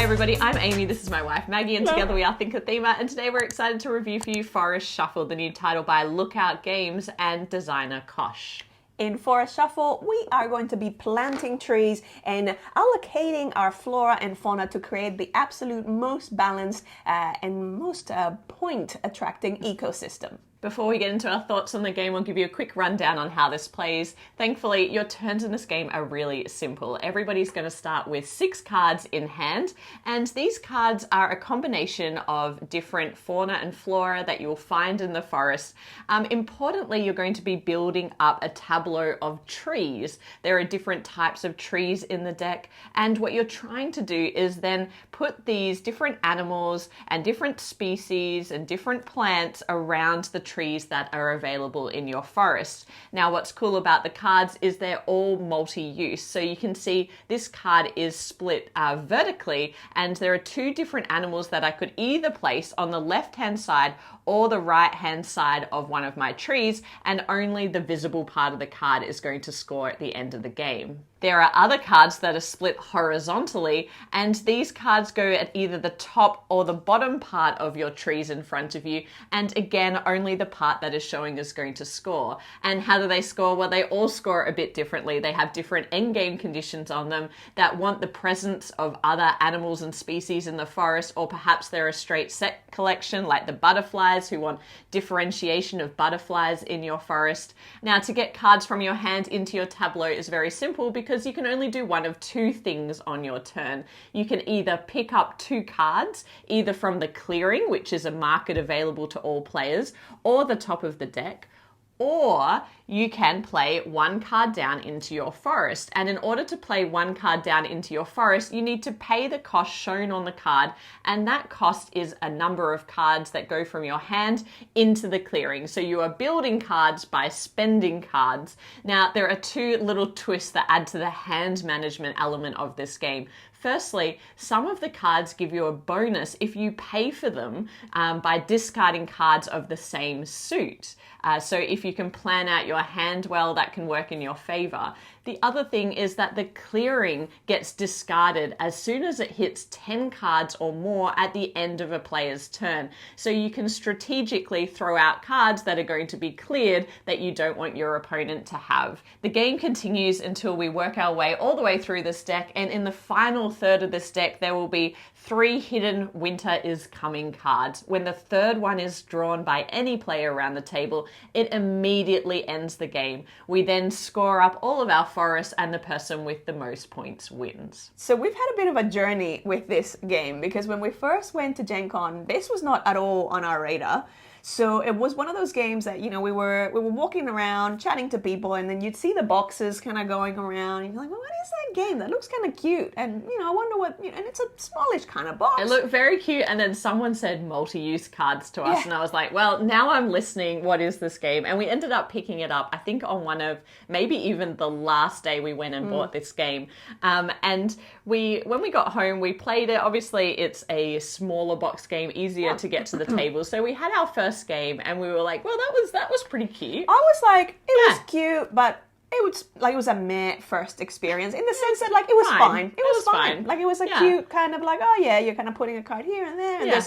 Hi everybody, I'm Amy, this is my wife Maggie, and together we are ThinkerThemer, and today we're excited to review for you Forest Shuffle, the new title by Lookout Games and designer Kosh. In Forest Shuffle, we are going to be planting trees and allocating our flora and fauna to create the absolute most balanced and most point-attracting ecosystem. Before we get into our thoughts on the game, I'll give you a quick rundown on how this plays. Thankfully, your turns in this game are really simple. Everybody's going to start with 6 cards in hand, and these cards are a combination of different fauna and flora that you'll find in the forest. Importantly, you're going to be building up a tableau of trees. There are different types of trees in the deck, and what you're trying to do is then put these different animals and different species and different plants around the trees that are available in your forest. Now, what's cool about the cards is they're all multi-use. So you can see this card is split vertically, and there are 2 different animals that I could either place on the left-hand side or the right-hand side of one of my trees, and only the visible part of the card is going to score at the end of the game. There are other cards that are split horizontally, and these cards go at either the top or the bottom part of your trees in front of you, and again, only the part that is showing is going to score. And how do they score? Well, they all score a bit differently. They have different endgame conditions on them that want the presence of other animals and species in the forest, or perhaps they're a straight set collection like the butterflies who want differentiation of butterflies in your forest. Now, to get cards from your hand into your tableau is very simple because you can only do one of 2 things on your turn. You can either pick up 2 cards, either from the clearing, which is a market available to all players, or the top of the deck, or you can play 1 card down into your forest. And in order to play 1 card down into your forest, you need to pay the cost shown on the card, and that cost is a number of cards that go from your hand into the clearing. So you are building cards by spending cards. Now, there are 2 little twists that add to the hand management element of this game. Firstly, some of the cards give you a bonus if you pay for them by discarding cards of the same suit. So if you can plan out your hand well, that can work in your favor. The other thing is that the clearing gets discarded as soon as it hits 10 cards or more at the end of a player's turn. So you can strategically throw out cards that are going to be cleared that you don't want your opponent to have. The game continues until we work our way all the way through this deck, and in the final third of this deck, there will be 3 hidden winter is coming cards. When the third one is drawn by any player around the table, it immediately ends the game. We then score up all of our forest, and the person with the most points wins. So we've had a bit of a journey with this game because when we first went to Gen Con, this was not at all on our radar. So it was one of those games that, we were walking around, chatting to people, and then you'd see the boxes kind of going around, and you're like, well, what is that game? That looks kind of cute. And, I wonder what, and it's a smallish kind of box. It looked very cute, and then someone said multi-use cards to us, and I was like, well, now I'm listening, what is this game? And we ended up picking it up, I think on one of, maybe even the last day we went and bought this game. And when we got home, we played it. Obviously, it's a smaller box game, easier to get to the table. So we had our first game, and we were like, well, that was pretty cute. I was like, it was cute, but it was a meh first experience in the sense that it was fine. It was fine. Like it was a cute kind of like, oh yeah, you're kind of putting a card here and there, and there's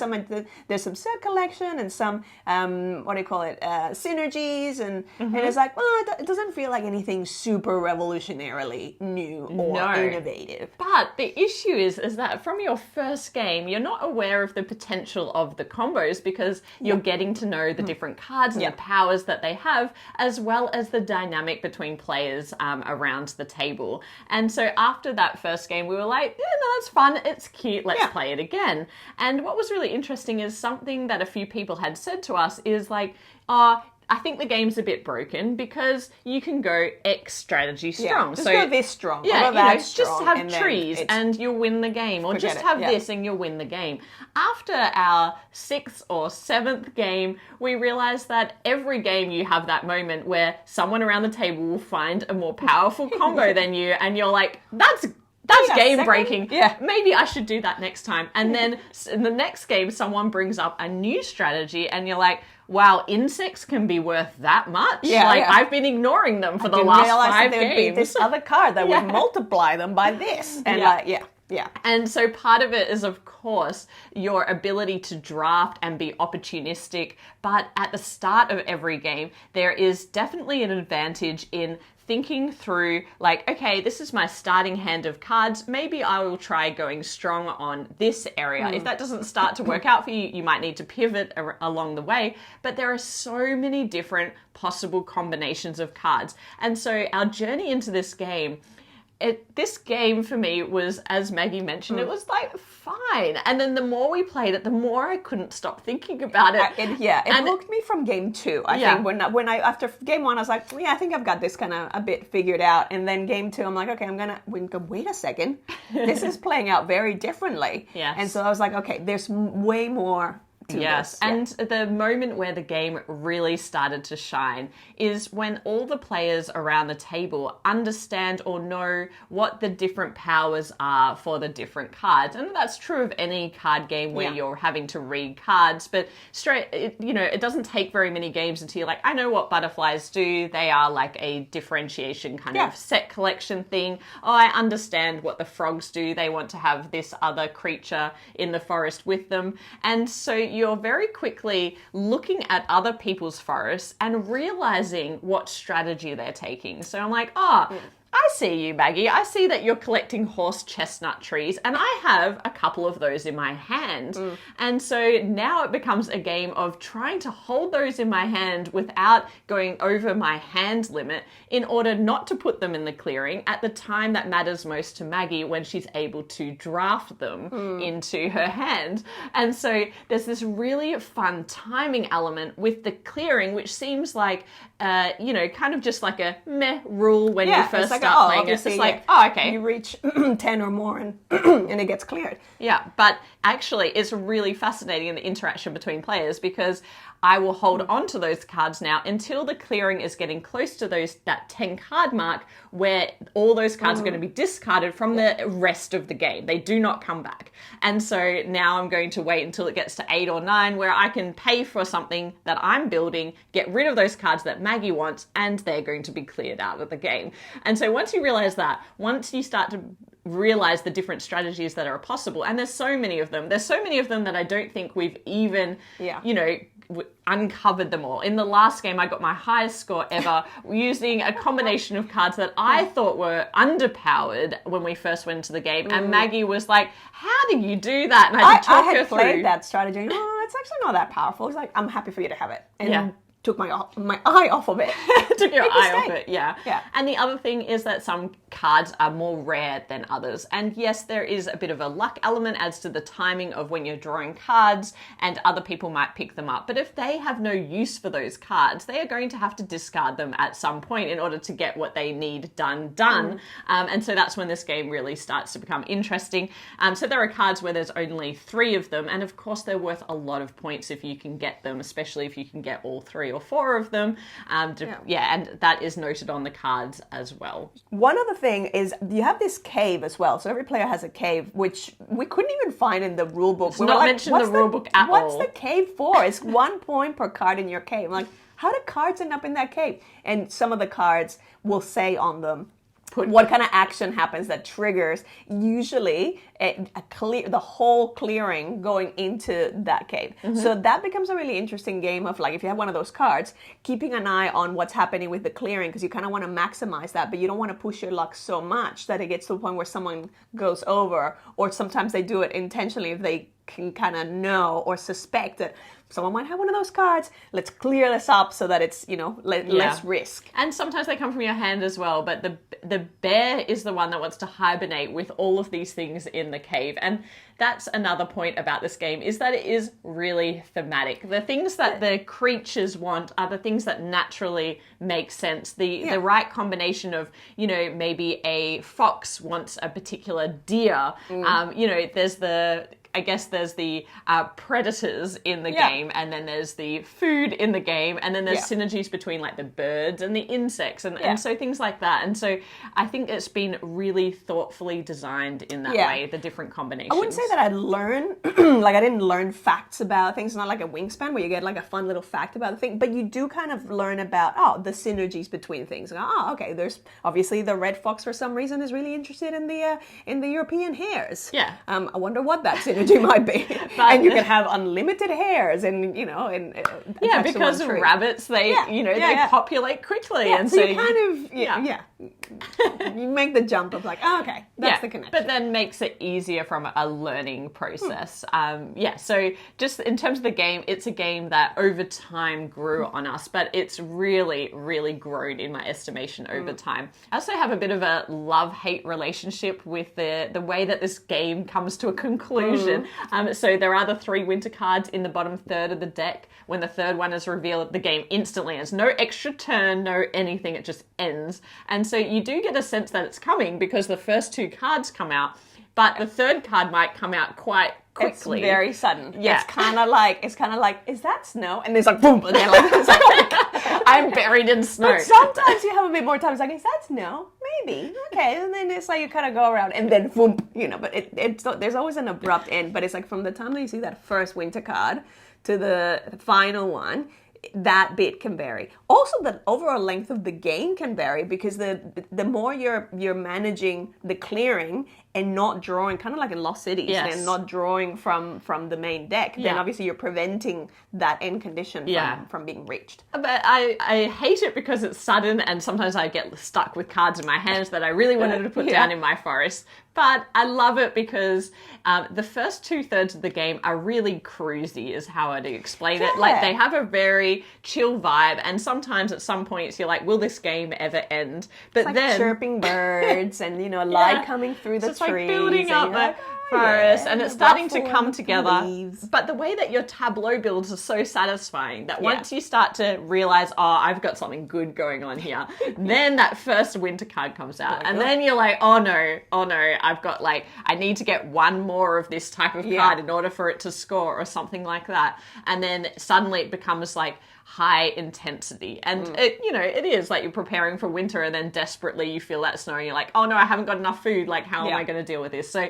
some set collection and some synergies, and it's like, well, it doesn't feel like anything super revolutionarily new or innovative. But the issue is that from your first game, you're not aware of the potential of the combos because you're getting to know the different cards and the powers that they have, as well as the dynamic between players around the table. And so after that first game, we were like, yeah, no, that's fun. It's cute. Let's play it again. And what was really interesting is something that a few people had said to us is like, I think the game's a bit broken because you can go X strategy strong. Just go this strong. Yeah, just have trees and you'll win the game. Or just have this and you'll win the game. After our 6th or 7th game, we realized that every game you have that moment where someone around the table will find a more powerful combo than you, and you're like, that's game breaking. Yeah. Maybe I should do that next time. And then in the next game, someone brings up a new strategy and you're like, wow, insects can be worth that much? Yeah, I've been ignoring them for the last 5 games. Be this other card that would multiply them by this. And Yeah. And so part of it is, of course, your ability to draft and be opportunistic. But at the start of every game, there is definitely an advantage in thinking through, like, okay, this is my starting hand of cards. Maybe I will try going strong on this area. If that doesn't start to work out for you, you might need to pivot along the way. But there are so many different possible combinations of cards. And so our journey into this game, this game for me was, as Maggie mentioned, it was like fine. And then the more we played it, the more I couldn't stop thinking about it. It hooked me from game 2. I think when I after game 1, I was like, yeah, I think I've got this kind of a bit figured out. And then game 2, I'm like, okay, wait a second. This is playing out very differently. Yes. And so I was like, okay, there's way more to this. And the moment where the game really started to shine is when all the players around the table understand or know what the different powers are for the different cards. And that's true of any card game where you're having to read cards, but it doesn't take very many games until you're like, I know what butterflies do. They are like a differentiation kind of set collection thing. Oh, I understand what the frogs do. They want to have this other creature in the forest with them. And so you're very quickly looking at other people's forests and realizing what strategy they're taking. So I'm like, I see you, Maggie. I see that you're collecting horse chestnut trees, and I have a couple of those in my hand. And so now it becomes a game of trying to hold those in my hand without going over my hand limit in order not to put them in the clearing at the time that matters most to Maggie, when she's able to draft them into her hand. And so there's this really fun timing element with the clearing, which seems like, kind of just like a meh rule when you first start playing it. It's like, okay. You reach 10 or more and it gets cleared. Yeah, but actually it's really fascinating in the interaction between players, because I will hold on to those cards now until the clearing is getting close to that 10 card mark, where all those cards are going to be discarded from the rest of the game. They do not come back. And so now I'm going to wait until it gets to 8 or 9, where I can pay for something that I'm building, get rid of those cards that Maggie wants, and they're going to be cleared out of the game. And so once you realize that, once you start to realize the different strategies that are possible, and there's so many of them that I don't think we've even, uncovered them all. In the last game, I got my highest score ever using a combination of cards that I thought were underpowered when we first went into the game. And Maggie was like, how did you do that? And I had played that strategy. Oh, it's actually not that powerful. It's like, I'm happy for you to have it. And took my eye off of it. Took your eye off it, yeah. And the other thing is that some cards are more rare than others. And yes, there is a bit of a luck element as to the timing of when you're drawing cards, and other people might pick them up. But if they have no use for those cards, they are going to have to discard them at some point in order to get what they need done. And so that's when this game really starts to become interesting. So there are cards where there's only 3 of them, and of course they're worth a lot of points if you can get them, especially if you can get all 3 or 4 of them. And that is noted on the cards as well. One other thing is you have this cave as well. So every player has a cave, which we couldn't even find in the rule book. It's not mentioned in the rule book at all. What's the cave for? It's 1 point per card in your cave. Like, how do cards end up in that cave? And some of the cards will say on them what kind of action happens that triggers usually the whole clearing going into that cave. So that becomes a really interesting game of, like, if you have one of those cards, keeping an eye on what's happening with the clearing, because you kind of want to maximize that, but you don't want to push your luck so much that it gets to the point where someone goes over, or sometimes they do it intentionally if they can kind of know or suspect that someone might have one of those cards. Let's clear this up so that it's, less risk. And sometimes they come from your hand as well, but the bear is the one that wants to hibernate with all of these things in the cave. And that's another point about this game, is that it is really thematic. The things that the creatures want are the things that naturally make sense. The right combination of, maybe a fox wants a particular deer. There's the I guess there's the predators in the game, and then there's the food in the game, and then there's synergies between like the birds and the insects, and so things like that. And so I think it's been really thoughtfully designed in that way, the different combinations. I wouldn't say that I learn, like I didn't learn facts about things. It's not like a Wingspan where you get like a fun little fact about the thing, but you do kind of learn about, the synergies between things. Okay, there's obviously the red fox for some reason is really interested in the European hares. Yeah. I wonder what that synergy might be. And you can have unlimited hares and, because rabbits, they populate quickly. Yeah, and so you kind of, you make the jump of like, okay, that's the connection. But then makes it easier from a learning process. So just in terms of the game, it's a game that over time grew on us, but it's really, really grown in my estimation over time. I also have a bit of a love-hate relationship with the way that this game comes to a conclusion. So there are the 3 winter cards in the bottom third of the deck. When the third one is revealed, the game instantly ends. No extra turn, no anything, it just ends. And so you do get a sense that it's coming because the first 2 cards come out, but the third card might come out quite quickly. It's very sudden. Yeah. It's kind of like, is that snow? And there's like, boom, and then like, it's like, oh my God. I'm buried in snow. But sometimes you have a bit more time. It's like, is that snow? Maybe. Okay. And then it's like you kind of go around and then boom, but there's always an abrupt end. But it's like from the time that you see that first winter card to the final one, that bit can vary. Also, the overall length of the game can vary because the more you're managing the clearing and not drawing, kind of like in Lost Cities, and not drawing from the main deck, then obviously you're preventing that end condition from being reached. But I hate it because it's sudden, and sometimes I get stuck with cards in my hands that I really wanted to put down in my forest. But I love it because the first 2/3 of the game are really cruisy, is how I'd explain it. Like, they have a very chill vibe, and sometimes at some points you're like, will this game ever end? But it's like then chirping birds and, light coming through the trees. It's like building up the forest, and it's starting to come together. But the way that your tableau builds is so satisfying that once you start to realize, I've got something good going on here, then that first winter card comes out, and then you're like, oh no, I've got I need to get one more of this type of card in order for it to score or something like that. And then suddenly it becomes like high intensity, and it is like you're preparing for winter, and then desperately you feel that snow and you're like, oh no, I haven't got enough food, like how am I going to deal with this? So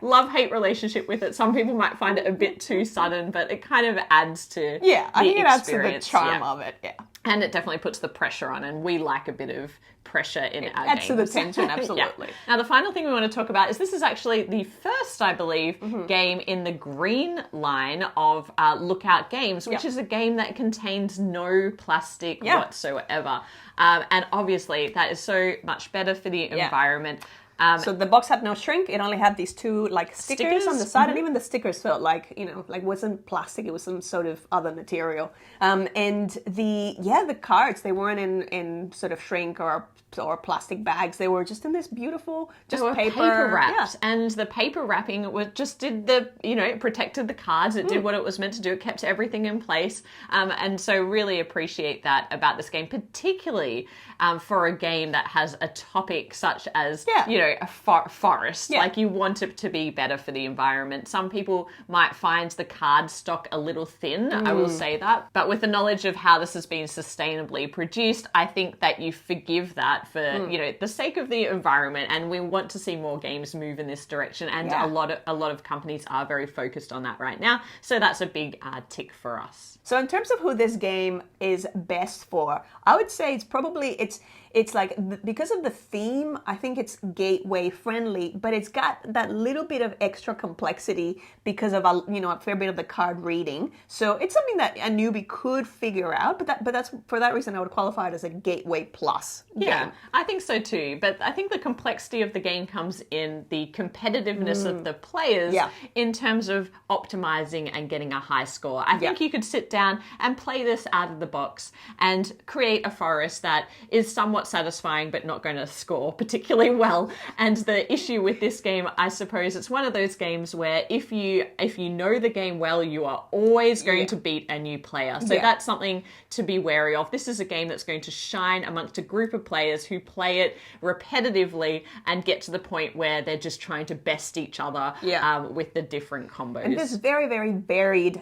love-hate relationship with it. Some people might find it a bit too sudden, but it kind of adds to I think it adds to the charm of it. And it definitely puts the pressure on, and we like a bit of pressure in our games. Adds to the tension, absolutely. Now, the final thing we want to talk about is this is actually the first, I believe, game in the green line of Lookout Games, which is a game that contains no plastic whatsoever. And obviously, that is so much better for the environment. So the box had no shrink. It only had these 2 stickers on the side, and even the stickers felt like wasn't plastic. It was some sort of other material. And the cards, they weren't in sort of shrink or plastic bags. They were just in this beautiful paper wrapped, and the paper wrapping it protected the cards. It did what it was meant to do. It kept everything in place, and so really appreciate that about this game, particularly for a game that has a topic such as a forest. Like, you want it to be better for the environment. Some people might find the card stock a little thin, I will say that, but with the knowledge of how this has been sustainably produced, I think that you forgive that for the sake of the environment, and we want to see more games move in this direction, and a lot of companies are very focused on that right now, so that's a big tick for us. So in terms of who this game is best for, I would say it's like, because of the theme, I think it's gateway friendly, but it's got that little bit of extra complexity because of a fair bit of the card reading. So it's something that a newbie could figure out, but that's for that reason I would qualify it as a gateway plus game. I think so too. But I think the complexity of the game comes in the competitiveness of the players in terms of optimizing and getting a high score. I think you could sit down and play this out of the box and create a forest that is somewhat somewhat satisfying, but not going to score particularly well. And the issue with this game, I suppose, it's one of those games where if you know the game well, you are always going to beat a new player. So that's something to be wary of. This is a game that's going to shine amongst a group of players who play it repetitively and get to the point where they're just trying to best each other with the different combos. And there's very, very varied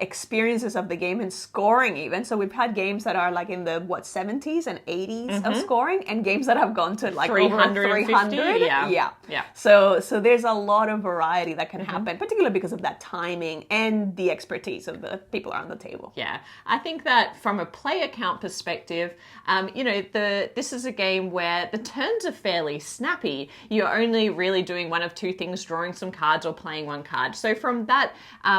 experiences of the game and scoring even. So we've had games that are like in the 70s and 80s of scoring, and games that have gone to like over 300. Yeah. So there's a lot of variety that can happen, particularly because of that timing and the expertise of the people around the table. Yeah, I think that from a player count perspective, this is a game where the turns are fairly snappy. You're only really doing one of two things, drawing some cards or playing one card. So from that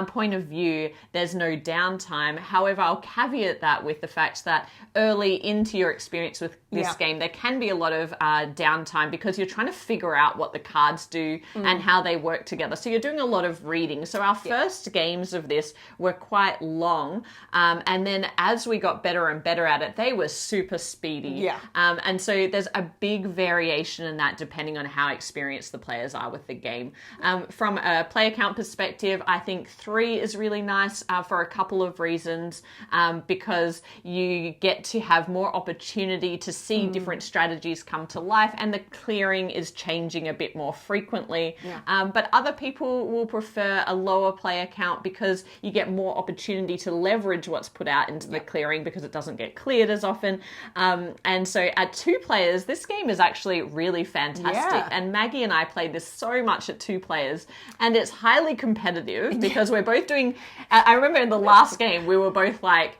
point of view, there's no downtime. However, I'll caveat that with the fact that early into your experience with this game, there can be a lot of downtime because you're trying to figure out what the cards do and how they work together. So you're doing a lot of reading. So our first games of this were quite long. And then as we got better and better at it, they were super speedy. And so there's a big variation in that depending on how experienced the players are with the game. From a player count perspective, I think 3 is really nice for a couple of reasons, because you get to have more opportunity to see different strategies come to life, and the clearing is changing a bit more frequently. But other people will prefer a lower player count because you get more opportunity to leverage what's put out into the clearing because it doesn't get cleared as often. And so at 2 players, this game is actually really fantastic. And Maggie and I played this so much at 2 players, and it's highly competitive because we're both doing... I remember in the last game, we were both like,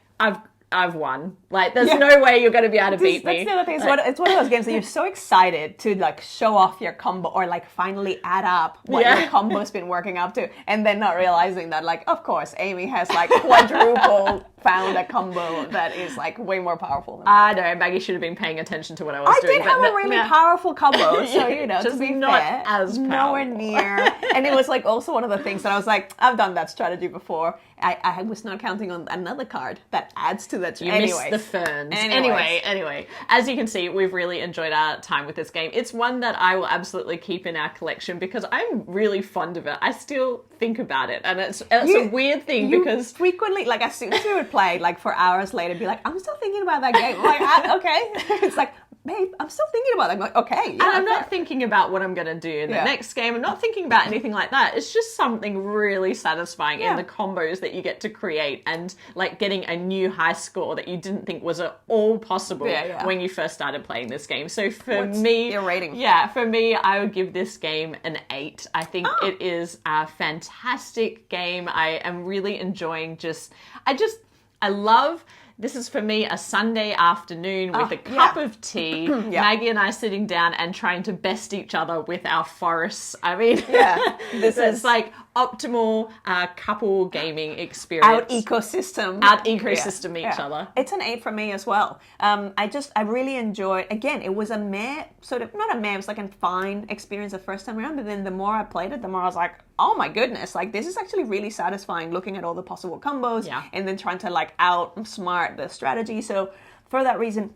I've won. Like, there's no way you're going to be able to beat me. That's the other thing. It's one of those games that you're so excited to like show off your combo or like finally add up what your combo's been working up to, and then not realizing that like, of course, Amy has like quadruple found a combo that is like way more powerful than I know, Maggie should have been paying attention to what I was doing. I did have a really powerful combo, so just to be not fair, as powerful. Nowhere near. And it was like also one of the things that I was like, I've done that strategy before. I was not counting on another card that adds to that. You missed the ferns. Anyway, as you can see, we've really enjoyed our time with this game. It's one that I will absolutely keep in our collection because I'm really fond of it. I still think about it, and it's a weird thing because frequently, like as soon as we would play, like for hours later, be like, I'm still thinking about that game. I'm like, okay. It's like, babe, I'm still thinking about that. I'm like, okay. And I'm not thinking about what I'm going to do in the next game. I'm not thinking about anything like that. It's just something really satisfying in the combos that you get to create and like getting a new high score that you didn't think was at all possible when you first started playing this game. So What's your rating? Yeah, for me, I would give this game an 8. I think it is a fantastic game. I am really enjoying I love... This is for me a Sunday afternoon with a cup of tea, Maggie and I sitting down and trying to best each other with our forests. I mean, this is like optimal couple gaming experience. Out ecosystem each other. It's an 8 for me as well. I really enjoyed, again, it was a meh, sort of, not a meh, it was like a fine experience the first time around, but then the more I played it, the more I was like, oh my goodness, like this is actually really satisfying looking at all the possible combos and then trying to like outsmart the strategy. So for that reason,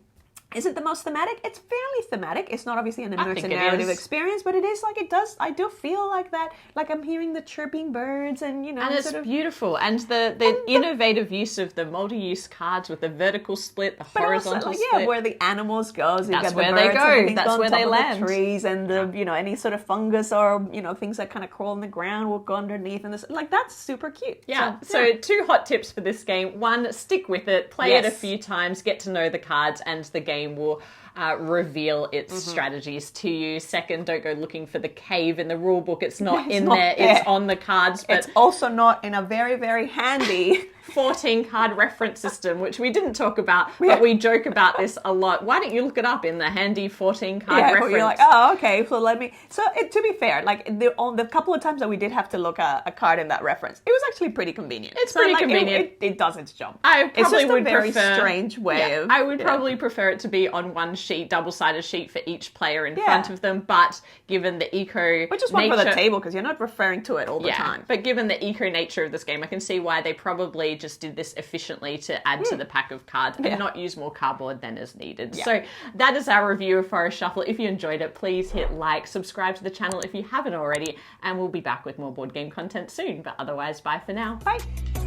is it the most thematic? It's fairly thematic. It's not obviously an immersive narrative experience, but it is like, I do feel like that, like I'm hearing the chirping birds and, And it's beautiful. And the innovative use of the multi-use cards with the vertical split, the horizontal split. Where the animals go. So that's where they go. That's where they land. The trees and the, any sort of fungus or, things that kind of crawl on the ground will go underneath. And this, like, that's super cute. Yeah. So 2 hot tips for this game. 1, stick with it. Play it a few times. Get to know the cards, and the game will reveal its strategies to you. 2nd, don't go looking for the cave in the rule book. It's not there. It's on the cards. But it's also not in a very, very handy 14 card reference system, which we didn't talk about, but we joke about this a lot. Why don't you look it up in the handy 14 card reference? You're like, oh, okay, so let me... So to be fair, like the couple of times that we did have to look at a card in that reference, it was actually pretty convenient. It's pretty convenient. It does its job. I probably would prefer... It's just a very prefer, strange way of... I would probably prefer it to be on one sheet, double-sided sheet for each player in front of them, but given the eco Which is one for the table, because you're not referring to it all the time. But given the eco nature of this game, I can see why they probably really just did this efficiently to add to the pack of cards and not use more cardboard than is needed. So that is our review of Forest Shuffle. If you enjoyed it, please hit like, subscribe to the channel if you haven't already, and we'll be back with more board game content soon. But otherwise, bye for now. Bye.